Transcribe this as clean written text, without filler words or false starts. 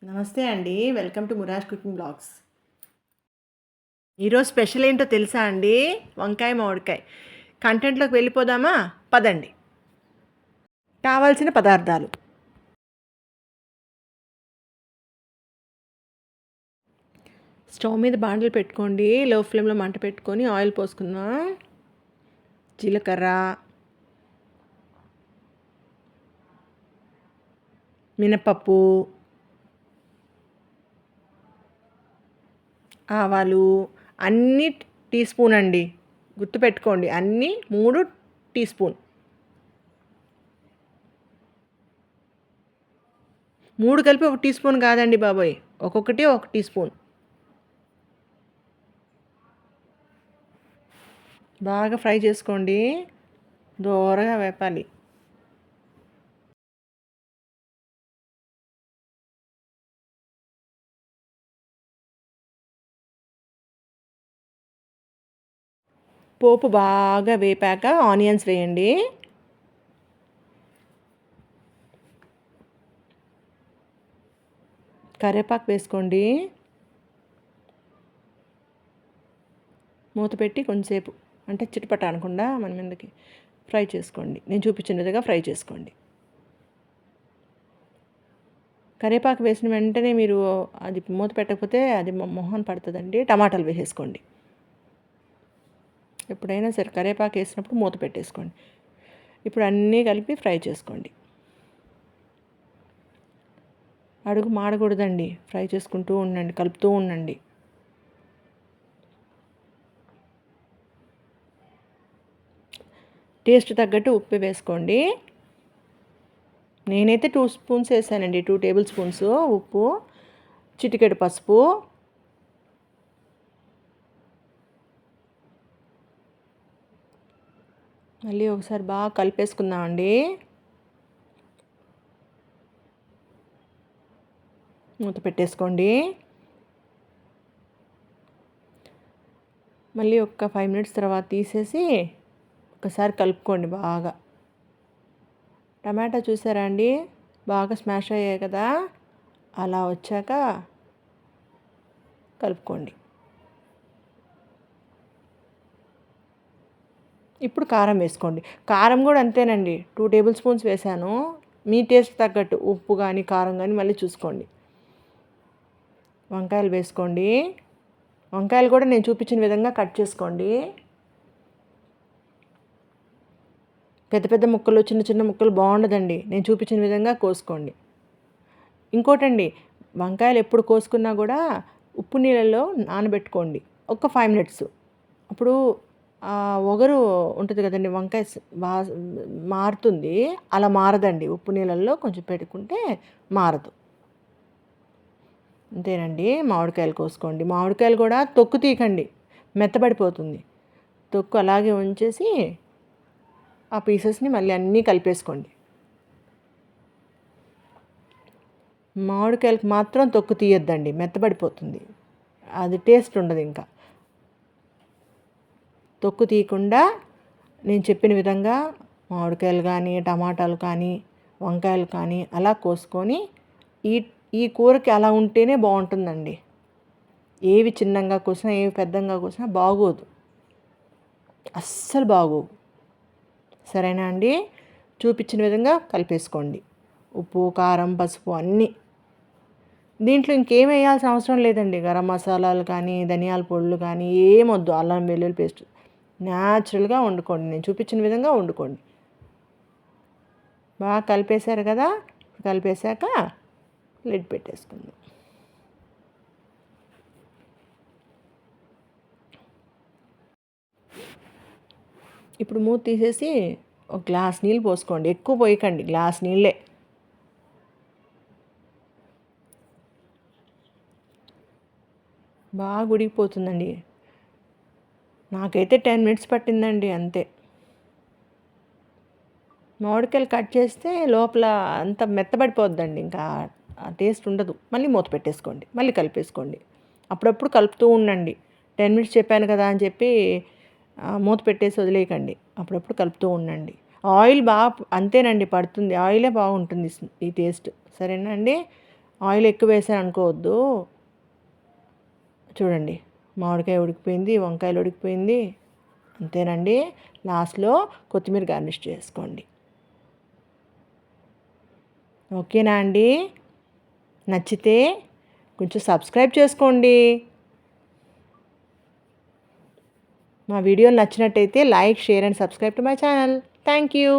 నమస్తే అండి. Welcome to Muraj cooking blogs. ఈరోజు స్పెషల్ ఏంటో తెలుసా అండి? వంకాయ మామిడికాయ. కంటెంట్లోకి వెళ్ళిపోదామా? పదండి. కావాల్సిన పదార్థాలు: స్టవ్ మీద బాండలు పెట్టుకోండి. లో ఫ్లేమ్లో మంట పెట్టుకొని ఆయిల్ పోసుకుందాం. జీలకర్ర, మినపప్పు, ఆవాలు అన్నీ టీ స్పూన్ అండి. గుర్తుపెట్టుకోండి, అన్నీ 3 టీ స్పూన్. 3 కలిపి 1 టీ స్పూన్ కాదండి బాబోయ్, ఒక్కొక్కటి 1 టీ స్పూన్. బాగా ఫ్రై చేసుకోండి, దోరగా వేపాలి. పోపు బాగా వేపాక ఆనియన్స్ వేయండి. కరివేపాకు వేసుకోండి. మూత పెట్టి కొంచెంసేపు, అంటే చిటపట అనకుండా మన మీదకి ఫ్రై చేసుకోండి. నేను చూపించిన విధంగా ఫ్రై చేసుకోండి. కరివేపాకు వేసిన వెంటనే మీరు అది మూత పెట్టకపోతే అది మొహం పడుతుందండి. టమాటాలు వేసేసుకోండి. ఎప్పుడైనా సరే కరివేపాకు వేసినప్పుడు మూత పెట్టేసుకోండి. ఇప్పుడు అన్నీ కలిపి ఫ్రై చేసుకోండి. అడుగు మాడకూడదండి, ఫ్రై చేసుకుంటూ ఉండండి, కలుపుతూ ఉండండి. టేస్ట్ తగ్గట్టు ఉప్పు వేసుకోండి. నేనైతే 2 స్పూన్స్ వేసానండి, 2 టేబుల్ స్పూన్స్ ఉప్పు, చిటికెడు పసుపు. మళ్ళీ ఒకసారి బాగా కలిపేసుకుందామండి. మూత పెట్టేసుకోండి. మళ్ళీ ఒక 5 మినిట్స్ తర్వాత తీసేసి ఒకసారి కలుపుకోండి బాగా. టమాటా చూసారా అండి, బాగా స్మాష్ అయ్యాయి కదా, అలా వచ్చాక కలుపుకోండి. ఇప్పుడు కారం వేసుకోండి. కారం కూడా అంతేనండి, 2 టేబుల్ స్పూన్స్ వేసాను. మీ టేస్ట్ తగ్గట్టు ఉప్పు కానీ కారం కానీ మళ్ళీ చూసుకోండి. వంకాయలు వేసుకోండి. వంకాయలు కూడా నేను చూపించిన విధంగా కట్ చేసుకోండి. పెద్ద పెద్ద ముక్కలు, చిన్న చిన్న ముక్కలు బాగుండదండి. నేను చూపించిన విధంగా కోసుకోండి. ఇంకోటండి, వంకాయలు ఎప్పుడు కోసుకున్నా కూడా ఉప్పు నీళ్ళల్లో నానబెట్టుకోండి ఒక 5 మినిట్స్. అప్పుడు ఒగరు ఉంటుంది కదండి, వంకాయ మారుతుంది. అలా మారదండి, ఉప్పు నీళ్ళల్లో కొంచెం పెట్టుకుంటే మారదు. అంతేనండి. మామిడికాయలు కోసుకోండి. మామిడికాయలు కూడా తొక్కు తీయకండి, మెత్తబడిపోతుంది. తొక్కు అలాగే ఉంచేసి ఆ పీసెస్ని మళ్ళీ అన్నీ కలిపేసుకోండి. మామిడికాయలకు మాత్రం తొక్కు తీయొద్దండి, మెత్తబడిపోతుంది, అది టేస్ట్ ఉండదు. ఇంకా తొక్కు తీయకుండా నేను చెప్పిన విధంగా మామిడికాయలు కానీ, టమాటాలు కానీ, వంకాయలు కానీ అలా కోసుకొని ఈ ఈ కూరకి అలా ఉంటేనే బాగుంటుందండి. ఏవి చిన్నగా కోసినా, ఏవి పెద్దగా కోసినా బాగోదు, అస్సలు బాగోవు. సరేనా అండి? చూపించిన విధంగా కలిపేసుకోండి. ఉప్పు, కారం, పసుపు అన్నీ. దీంట్లో ఇంకేం వేయాల్సిన అవసరం లేదండి. గరం మసాలాలు కానీ, ధనియాల పొడులు కానీ ఏమొద్దు. అల్లం వెల్లుల్లి పేస్ట్ న్యాచురల్గా వండుకోండి. నేను చూపించిన విధంగా వండుకోండి. బాగా కలిపేశారు కదా, కలిపేశాక లిడ్ పెట్టేసుకుందాం. ఇప్పుడు మూత తీసేసి ఒక గ్లాస్ నీళ్ళు పోసుకోండి. ఎక్కువ పోయకండి, గ్లాస్ నీళ్ళే. బాగా ఉడికిపోతుందండి. నాకైతే 10 మినిట్స్ పట్టిందండి, అంతే. మామిడికాయలు కట్ చేస్తే లోపల అంత మెత్తబడిపోద్దండి, ఇంకా ఆ టేస్ట్ ఉండదు. మళ్ళీ మూత పెట్టేసుకోండి, మళ్ళీ కలిపేసుకోండి. అప్పుడప్పుడు కలుపుతూ ఉండండి. 10 మినిట్స్ చెప్పాను కదా అని చెప్పి మూత పెట్టేసి వదిలేయకండి. అప్పుడప్పుడు కలుపుతూ ఉండండి. ఆయిల్ బాగా అంతేనండి పడుతుంది, ఆయిలే బాగుంటుంది ఈ టేస్ట్. సరేనా అండి? ఆయిల్ ఎక్కువ వేసాను అనుకోవద్దు. చూడండి, మామిడికాయ ఉడికిపోయింది, వంకాయలు ఉడికిపోయింది. అంతేనండి. లాస్ట్లో కొత్తిమీర గార్నిష్ చేసుకోండి. ఓకేనా అండి? నచ్చితే కొంచెం సబ్స్క్రైబ్ చేసుకోండి. మా వీడియోలు నచ్చినట్టయితే like, share and subscribe to my channel. Thank you.